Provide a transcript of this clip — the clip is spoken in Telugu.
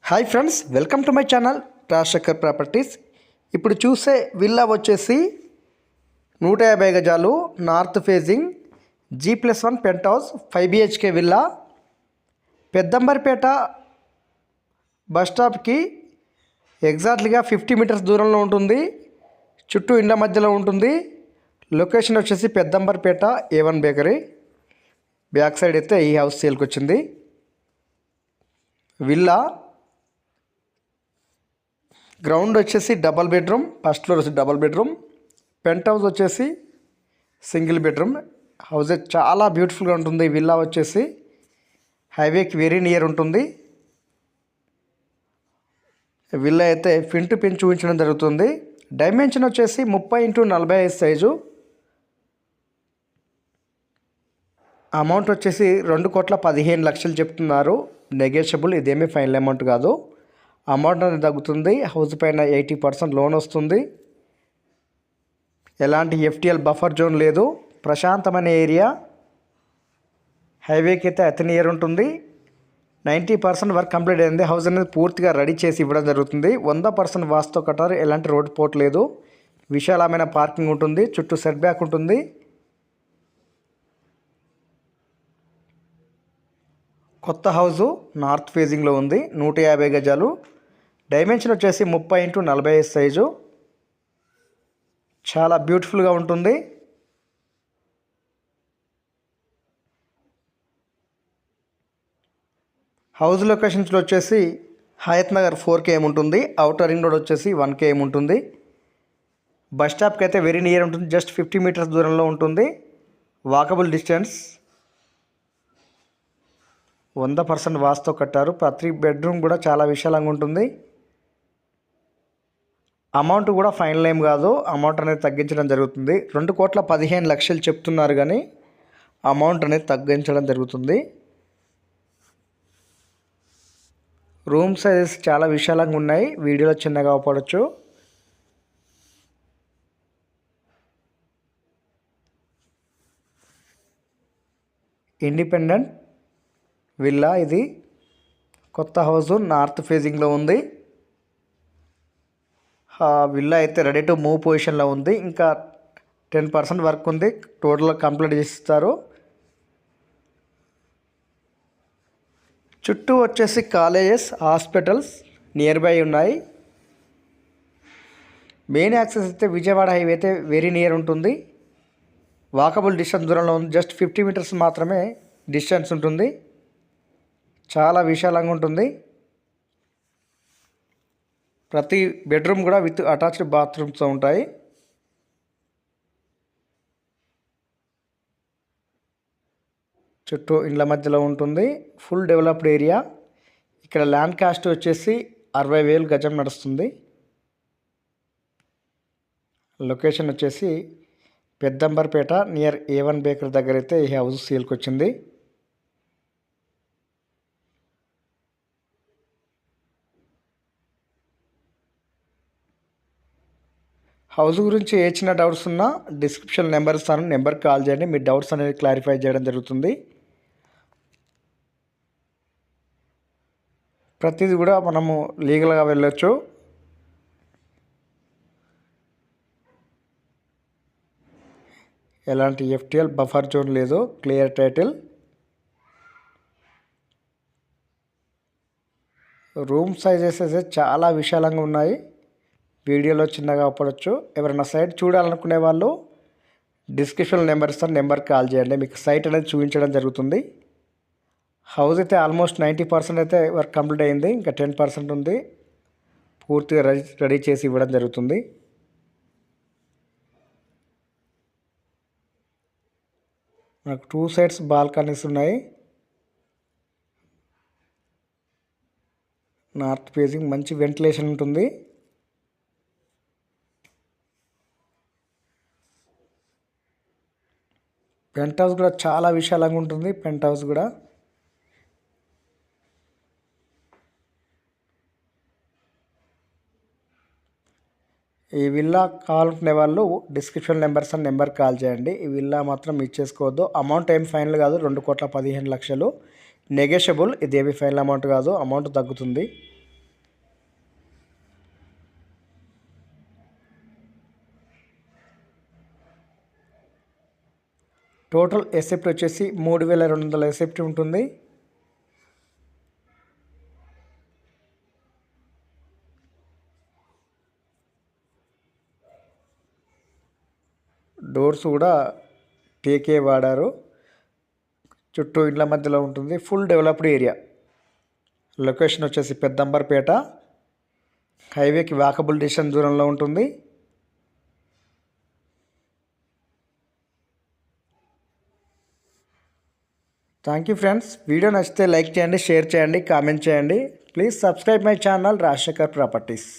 Hi friends, welcome to my channel Rajasekhar properties. ఇప్పుడు చూసే విల్లా వచ్చేసి 150 గజాలు north facing G+1 pent house 5 BHK villa. Peddamberpet bus స్టాప్కి ఎగ్జాక్ట్లీగా 50 మీటర్స్ దూరంలో ఉంటుంది. చుట్టూ ఇండ్ల మధ్యలో ఉంటుంది. లొకేషన్ వచ్చేసి Peddamberpet A1 bakery back side అయితే ఈ హౌస్ సేల్కి వచ్చింది. విల్లా గ్రౌండ్ వచ్చేసి డబల్ బెడ్రూమ్, ఫస్ట్ ఫ్లోర్ వచ్చి డబల్ బెడ్రూమ్, పెంట్ హౌస్ వచ్చేసి సింగిల్ బెడ్రూమ్. హౌస్ చాలా బ్యూటిఫుల్గా ఉంటుంది. విల్లా వచ్చేసి హైవేకి వెరీ నియర్ ఉంటుంది. విల్లా అయితే పిన్ టు పిన్ చూపించడం జరుగుతుంది. డైమెన్షన్ వచ్చేసి 30x45 సైజు. అమౌంట్ వచ్చేసి 2,15,00,000 చెప్తున్నారు. నెగోషియబుల్, ఇదేమీ ఫైనల్ అమౌంట్ కాదు. అమౌంట్ అనేది తగ్గుతుంది. హౌస్ పైన 80% లోన్ వస్తుంది. ఎలాంటి FTL బఫర్ జోన్ లేదు. ప్రశాంతమైన ఏరియా. హైవేకి అయితే అతి నియర్ ఉంటుంది. 90% వర్క్ కంప్లీట్ అయింది. హౌస్ అనేది పూర్తిగా రెడీ చేసి ఇవ్వడం జరుగుతుంది. 100% వాస్తు కట్టారు. ఎలాంటి రోడ్ పోర్ట్ లేదు. విశాలమైన పార్కింగ్ ఉంటుంది. చుట్టూ సెట్ బ్యాక్ ఉంటుంది. కొత్త హౌసు నార్త్ ఫేజింగ్లో ఉంది. 150 గజాలు. డైమెన్షన్ వచ్చేసి 30x45 సైజు. చాలా బ్యూటిఫుల్గా ఉంటుంది. హౌస్ లొకేషన్స్లో వచ్చేసి హయత్ నగర్ 4 km ఉంటుంది. అవుటర్ రింగ్ రోడ్ వచ్చేసి 1 km ఉంటుంది. బస్ స్టాప్కి అయితే వెరీ నియర్ ఉంటుంది. జస్ట్ 50 మీటర్స్ దూరంలో ఉంటుంది. Walkable distance. 100% వాస్తు కట్టారు. ప్రతి బెడ్రూమ్ కూడా చాలా విశాలంగా ఉంటుంది. అమౌంట్ కూడా ఫైనల్ ఏం కాదు. అమౌంట్ అనేది తగ్గించడం జరుగుతుంది. 2,15,00,000 చెప్తున్నారు, కానీ అమౌంట్ అనేది తగ్గించడం జరుగుతుంది. రూమ్ సైజెస్ చాలా విశాలంగా ఉన్నాయి. వీడియోలో చిన్నగా అవపడవచ్చు. ఇండిపెండెంట్ విల్లా ఇది. కొత్త హౌస్ నార్త్ ఫేజింగ్లో ఉంది. విల్లా అయితే రెడీ టు మూవ్ పొజిషన్లో ఉంది. ఇంకా 10% వర్క్ ఉంది. టోటల్గా కంప్లీట్ చేసిస్తారు. చుట్టూ వచ్చేసి కాలేజెస్, హాస్పిటల్స్ నియర్ బై ఉన్నాయి. మెయిన్ యాక్సెస్ అయితే విజయవాడ హైవే అయితే వెరీ నియర్ ఉంటుంది. వాకబుల్ డిస్టెన్స్ దూరంలో ఉంది. జస్ట్ 50 మీటర్స్ మాత్రమే డిస్టెన్స్ ఉంటుంది. చాలా విశాలంగా ఉంటుంది. ప్రతి బెడ్రూమ్ కూడా విత్ అటాచ్డ్ బాత్రూమ్స్తో ఉంటాయి. చుట్టూ ఇండ్ల మధ్యలో ఉంటుంది. Full developed area. ఇక్కడ ల్యాండ్ కాస్ట్ వచ్చేసి 60,000 గజం నడుస్తుంది. లొకేషన్ వచ్చేసి పెద్దంబర్పేట నియర్ A1 బేకరీ దగ్గర అయితే ఈ హౌస్ సేల్కి వచ్చింది. హౌస్ గురించి ఏ చిన్న డౌట్స్ ఉన్నా డిస్క్రిప్షన్ నెంబర్ ఇస్తాను. నెంబర్కి కాల్ చేయండి. మీ డౌట్స్ అనేది క్లారిఫై చేయడం జరుగుతుంది. ప్రతిదీ కూడా మనము లీగల్గా వెళ్ళొచ్చు. ఎలాంటి FTL బఫర్ జోన్ లేదు. Clear title. రూమ్ సైజెస్ అయితే చాలా విశాలంగా ఉన్నాయి. వీడియోలో చిన్నగా పడవచ్చు. ఎవరైనా సైట్ చూడాలనుకునే వాళ్ళు డిస్క్రిప్షన్ నెంబర్ ఇస్తాను. నెంబర్కి కాల్ చేయండి. మీకు సైట్ అనేది చూపించడం జరుగుతుంది. హౌస్ అయితే ఆల్మోస్ట్ 90% అయితే వర్క్ కంప్లీట్ అయింది. ఇంకా 10% ఉంది. పూర్తిగా రెడీ చేసి ఇవ్వడం జరుగుతుంది. నాకు 2 సైడ్స్ బాల్కనీస్ ఉన్నాయి. నార్త్ ఫేసింగ్ మంచి వెంటిలేషన్ ఉంటుంది. పెంట్ హౌస్ కూడా చాలా విశాలంగా ఉంటుంది. పెంట్ హౌస్ కూడా ఈ విల్లా కావాలనుకునే వాళ్ళు డిస్క్రిప్షన్ నెంబర్కి కాల్ చేయండి. ఈ విల్లా మాత్రం మిస్ చేసుకోవద్దు. అమౌంట్ ఏం ఫైనల్ కాదు. 2,15,00,000 నెగోషియబుల్. ఇదేమి ఫైనల్ అమౌంట్ కాదు. అమౌంట్ తగ్గుతుంది. టోటల్ ఎసెప్ట్ వచ్చేసి 3200 ఎసెప్ట్ ఉంటుంది. డోర్స్ కూడా టేకే వాడారు. చుట్టూ ఇండ్ల మధ్యలో ఉంటుంది. Full developed area. లొకేషన్ వచ్చేసి పెద్దంబర్పేట, హైవేకి వాకబుల్ డిస్టెన్స్ దూరంలో ఉంటుంది. Thank you friends. వీడియో నచ్చితే లైక్ చేయండి, షేర్ చేయండి, కామెంట్ చేయండి. Please subscribe my channel Rajasekhar properties.